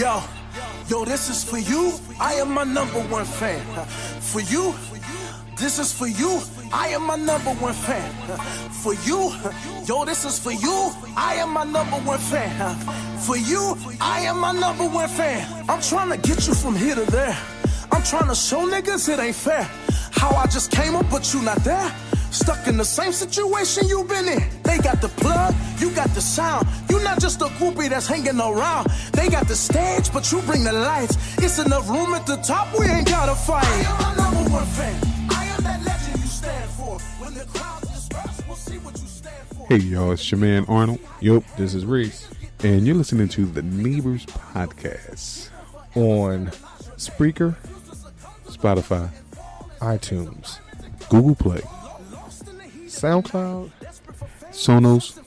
Yo, this is for you. I am my number one fan. For you, this is for you. I am my number one fan. For you, yo, this is for you. I am my number one fan. For you, I am my number one fan. I'm trying to get you from here to there. I'm trying to show niggas it ain't fair. How I just came up, but you not there. Stuck in the same situation you been in. They got the plug, you got the sound. You not just a groupie that's hanging around. They got the stage, but you bring the lights. It's enough room at the top, we ain't gotta fight. I am my number one fan. I am that legend you stand for. When the crowd disperse, we'll see what you stand for. Hey y'all, it's your man Arnold. Yup, this is Reese. And you're listening to the Neighbors Podcast On Spreaker, Spotify, iTunes, Google Play, SoundCloud, Sonos,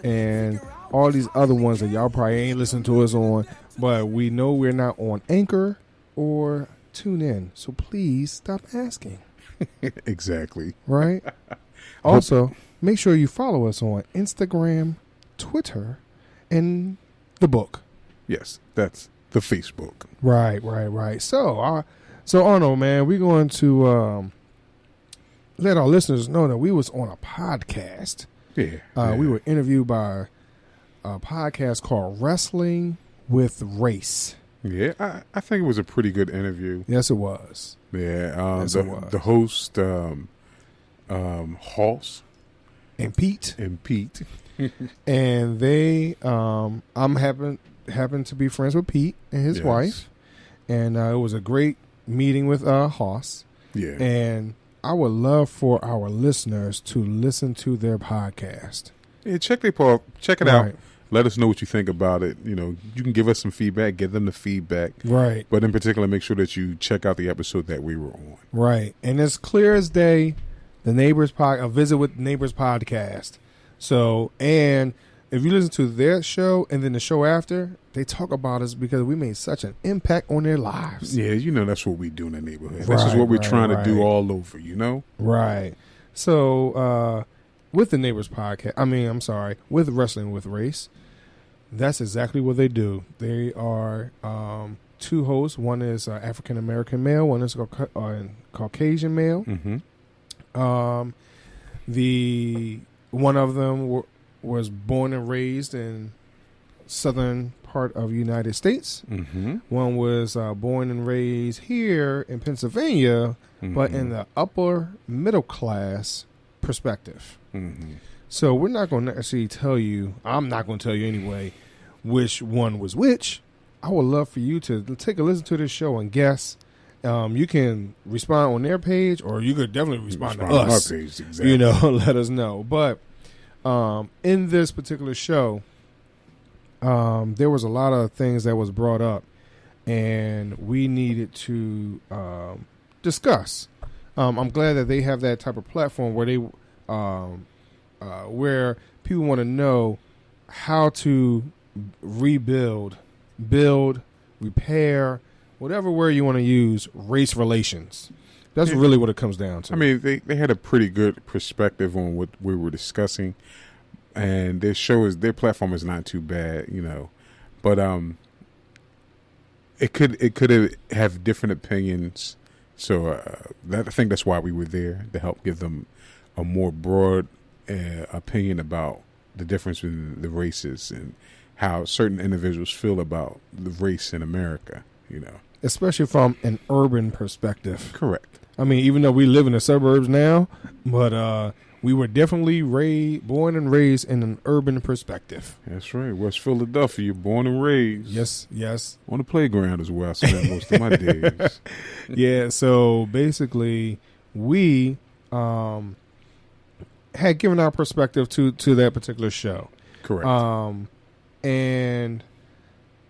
and all these other ones that y'all probably ain't listening to us on, but we know we're not on Anchor or TuneIn, so please stop asking. Exactly. Right? Also, make sure you follow us on Instagram, Twitter, and the book. Yes, that's the Facebook. Right. So Arnold, man, we're going to let our listeners know that we was on a podcast. Yeah. We were interviewed by a podcast called Wrestling with Race. Yeah, I think it was a pretty good interview. Yes, it was. Yeah, Yes, it was. The host, Hoss And Pete. And they, I'm happened to be friends with Pete and his Yes. wife. And it was a great meeting with Hoss. Yeah. And I would love for our listeners to listen to their podcast. Yeah, check it out. Right. Let us know what you think about it. You know, you can give us some feedback, give them the feedback. Right. But in particular, make sure that you check out the episode that we were on. Right. And it's clear as day, the Neighbors a visit with Neighbors podcast. So, and if you listen to their show and then the show after, they talk about us because we made such an impact on their lives. Yeah, you know, that's what we do in the neighborhood. This is what we're trying to do all over, you know? Right. So, with the Neighbors podcast, with Wrestling with Race, that's exactly what they do. They are two hosts. One is African-American male. One is Caucasian male. Mm-hmm. The one of them was born and raised in southern part of the United States. Mm-hmm. One was born and raised here in Pennsylvania, but in the upper middle class perspective. Mm-hmm. So we're not going to actually tell you, I'm not going to tell you anyway, which one was which. I would love for you to take a listen to this show and guess. You can respond on their page, or you could definitely respond to us. On our page, exactly. You know, let us know. But in this particular show, there was a lot of things that was brought up, and we needed to discuss. I'm glad that they have that type of platform where they where people want to know how to rebuild, build, repair, whatever word you want to use, race relations. That's really what it comes down to. I mean, they had a pretty good perspective on what we were discussing, and their platform is not too bad, you know, but it could have different opinions. So I think that's why we were there, to help give them a more broad opinion about the difference in the races and how certain individuals feel about the race in America, you know. Especially from an urban perspective. Correct. I mean, even though we live in the suburbs now, but we were definitely born and raised in an urban perspective. That's right. West Philadelphia, born and raised. Yes. On the playground is where I spent most of my days. Yeah, so basically we had given our perspective to that particular show. Correct. And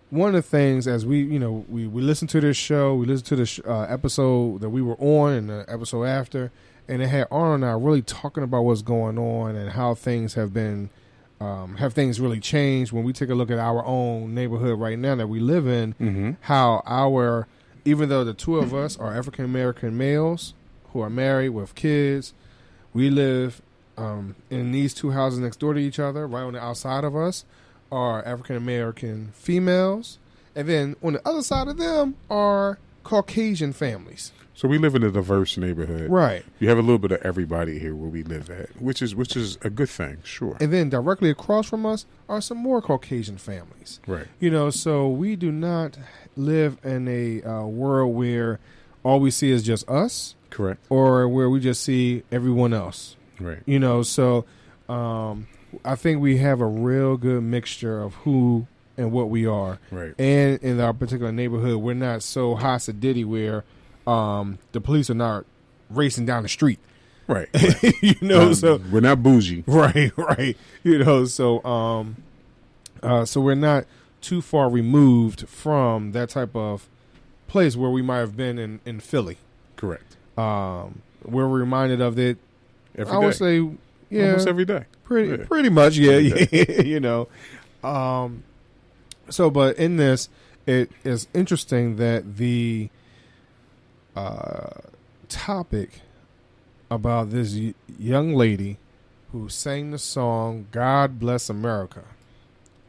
one of the things, as we listened to this show, we listened to the episode that we were on and the episode after, and it had Arnold and I really talking about what's going on and how things have been, have things really changed when we take a look at our own neighborhood right now that we live in, how even though the two of us are African-American males who are married with kids, we live in these two houses next door to each other, right on the outside of us, are African-American females, And then on the other side of them are Caucasian families. So we live in a diverse neighborhood. Right. You have a little bit of everybody here where we live at, which is a good thing, sure. And then directly across from us are some more Caucasian families. Right. So we do not live in a world where all we see is just us. Correct. Or where we just see everyone else. Right. So I think we have a real good mixture of who and what we are. Right. And in our particular neighborhood, we're not so hot-a-ditty where the police are not racing down the street. Right. So we're not bougie. Right. So we're not too far removed from that type of place where we might have been in Philly. Correct. We're reminded of it. Every I would say, almost every day. Pretty much, yeah. So, but in this, it is interesting that the topic about this young lady who sang the song "God Bless America"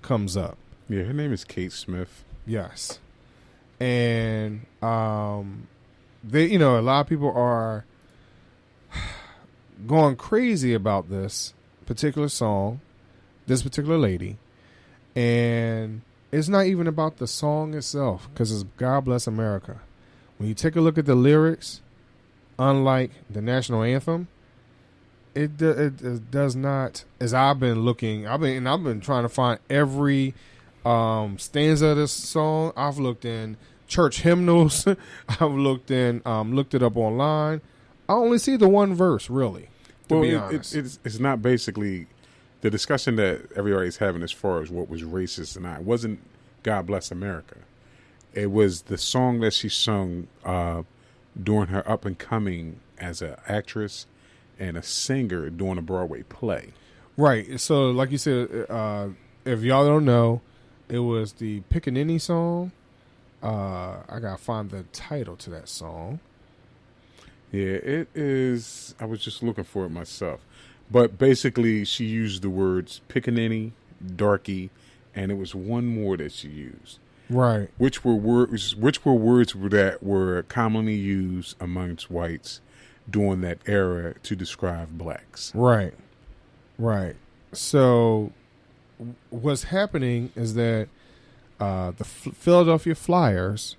comes up. Yeah, her name is Kate Smith. Yes, and they, a lot of people are going crazy about this particular song, this particular lady, and it's not even about the song itself because it's God Bless America. When you take a look at the lyrics, unlike the national anthem, it does not. As I've been trying to find every stanza of this song. I've looked in church hymnals. I've looked it up online. I only see the one verse, really. To be honest, it's not basically the discussion that everybody's having as far as what was racist and not. It wasn't God Bless America. It was the song that she sung during her up and coming as an actress and a singer during a Broadway play. Right. So, like you said, if y'all don't know, it was the Pickaninny song. I gotta find the title to that song. Yeah, it is. I was just looking for it myself. But basically, she used the words pickaninny, darky, and it was one more that she used. Right. Which were words that were commonly used amongst whites during that era to describe blacks. Right. Right. So what's happening is that the Philadelphia Flyers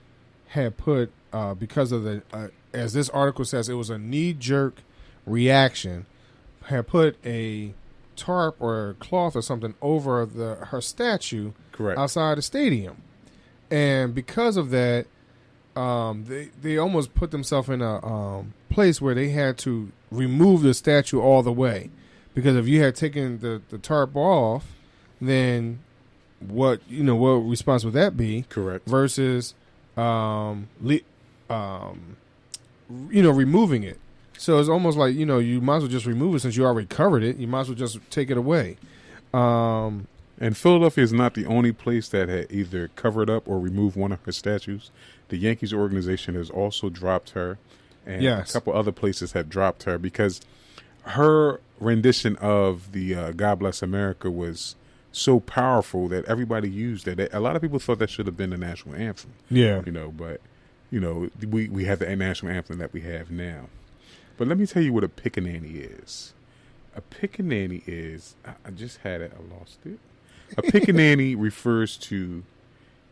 had put, because of the, as this article says, it was a knee-jerk reaction, had put a tarp or cloth or something over her statue. Correct. Outside the stadium. And because of that, they almost put themselves in a place where they had to remove the statue all the way. Because if you had taken the tarp off, then what response would that be? Correct. Versus, removing it. So it's almost like, you might as well just remove it since you already covered it. You might as well just take it away. And Philadelphia is not the only place that had either covered up or removed one of her statues. The Yankees organization has also dropped her, and yes. A couple other places have dropped her because her rendition of the God Bless America was so powerful that everybody used it. A lot of people thought that should have been the national anthem. Yeah. But we have the national anthem that we have now. But let me tell you what a pickaninny is. A pickaninny is, I just had it, I lost it. A pickaninny refers to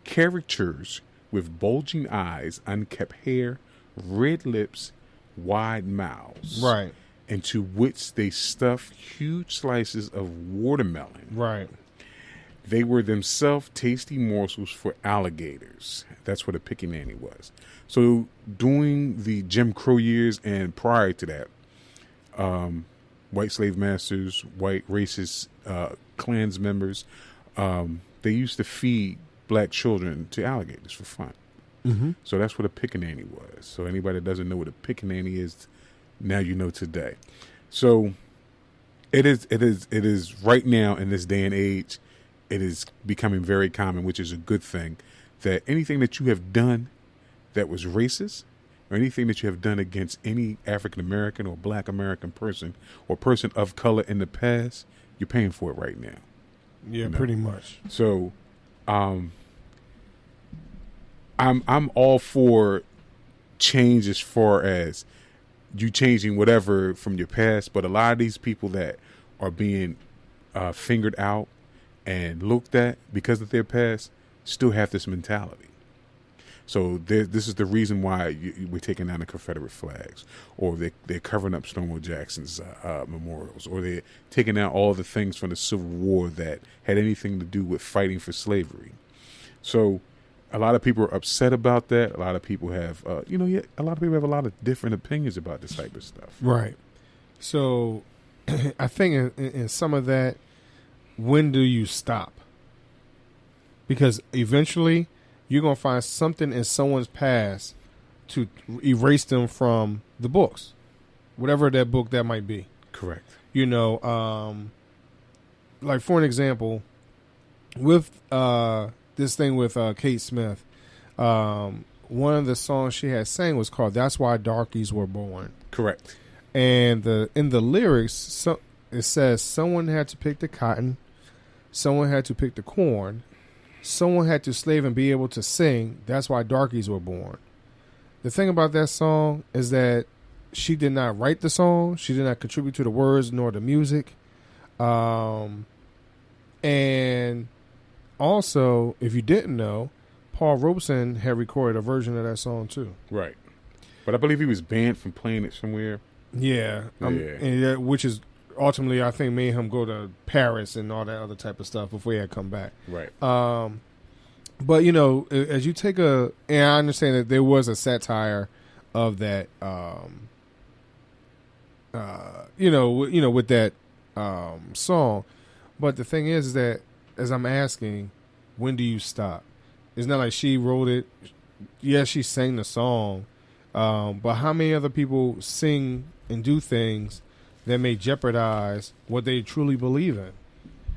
characters with bulging eyes, unkept hair, red lips, wide mouths. Right. Into which they stuff huge slices of watermelon. Right. They were themselves tasty morsels for alligators. That's what a pickaninny was. So during the Jim Crow years and prior to that, white slave masters, white racist Klans members, they used to feed black children to alligators for fun. Mm-hmm. So that's what a pickaninny was. So anybody that doesn't know what a pickaninny is, now you know today. So it is right now in this day and age, it is becoming very common, which is a good thing, that anything that you have done that was racist or anything that you have done against any African American or Black American person or person of color in the past, you're paying for it right now. Yeah, pretty much. So I'm all for change as far as you changing whatever from your past, but a lot of these people that are being fingered out and looked at because of their past still have this mentality. So this is the reason why we're taking down the Confederate flags, or they're covering up Stonewall Jackson's memorials, or they're taking out all the things from the Civil War that had anything to do with fighting for slavery. So a lot of people are upset about that. A lot of people have, a lot of people have a lot of different opinions about this type of stuff. Right. So I think in some of that, when do you stop? Because eventually you're going to find something in someone's past to erase them from the books, whatever that book that might be. Correct. Like for an example, with this thing with Kate Smith, one of the songs she had sang was called "That's Why Darkies Were Born." Correct. And in the lyrics, it says someone had to pick the cotton, someone had to pick the corn, someone had to slave and be able to sing. That's why darkies were born. The thing about that song is that she did not write the song. She did not contribute to the words nor the music. And also, if you didn't know, Paul Robeson had recorded a version of that song too. Right. But I believe he was banned from playing it somewhere. Yeah. Which is ultimately, I think, made him go to Paris and all that other type of stuff before he had come back. Right. But, as you take and I understand that there was a satire of that, with that song. But the thing is that, as I'm asking, when do you stop? It's not like she wrote it. Yes, she sang the song. But how many other people sing and do things that may jeopardize what they truly believe in?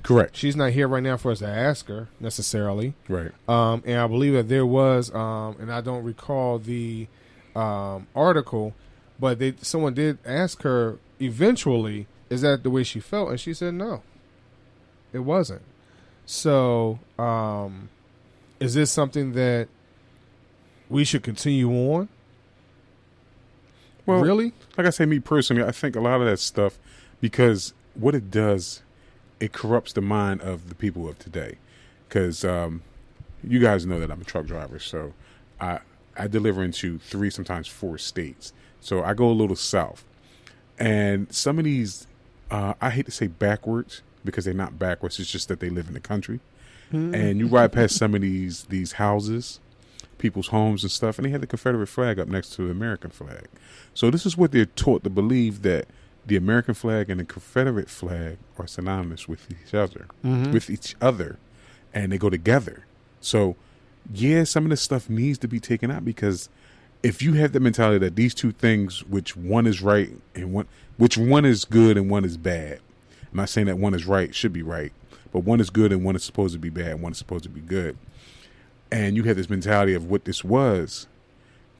Correct. She's not here right now for us to ask her necessarily. Right. And I believe that there was, and I don't recall the article, but someone did ask her eventually, is that the way she felt? And she said no, it wasn't. So is this something that we should continue on? Well, really? Like I say, me personally, I think a lot of that stuff, because what it does, it corrupts the mind of the people of today. Because you guys know that I'm a truck driver, so I deliver into 3, sometimes 4 states. So I go a little south. And some of these, I hate to say backwards, because they're not backwards. It's just that they live in the country. Mm-hmm. And you ride past some of these houses, people's homes and stuff, and they had the Confederate flag up next to the American flag. So this is what they're taught to believe, that the American flag and the Confederate flag are synonymous with each other, and they go together. So, yeah, some of this stuff needs to be taken out, because if you have the mentality that these two things, which one is right and which one is good and one is bad, I'm not saying that one is right, should be right, but one is good and one is supposed to be bad and one is supposed to be good. And you have this mentality of what this was,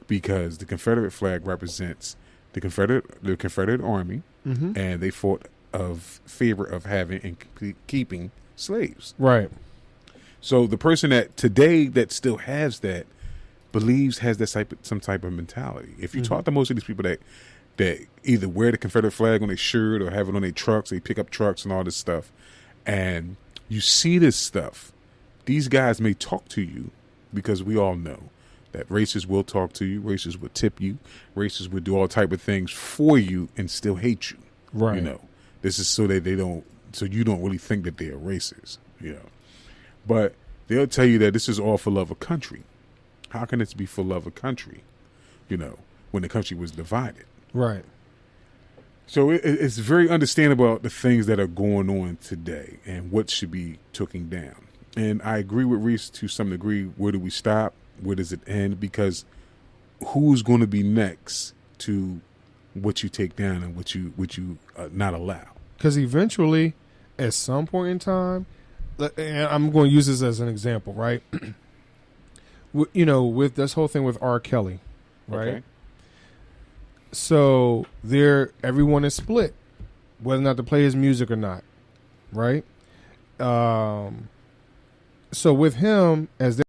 because the Confederate flag represents the Confederate Army, mm-hmm. and they fought of favor of having and keeping slaves. Right. So the person that today that still has that believes has that some type of mentality. If you mm-hmm. talk to most of these people that either wear the Confederate flag on their shirt or have it on their trucks, they pick up trucks and all this stuff, and you see this stuff, these guys may talk to you, because we all know that racists will talk to you, racists will tip you, racists will do all type of things for you and still hate you. Right. This is so that so you don't really think that they are racist, But they'll tell you that this is all for love of country. How can it be for love of country, when the country was divided? Right. So it's very understandable the things that are going on today and what should be taken down. And I agree with Reese to some degree. Where do we stop? Where does it end? Because who's going to be next to what you take down and what you not allow? Because eventually, at some point in time, and I'm going to use this as an example, right? With this whole thing with R. Kelly, right? Okay. So everyone is split, whether or not to play his music or not, right? So with him, as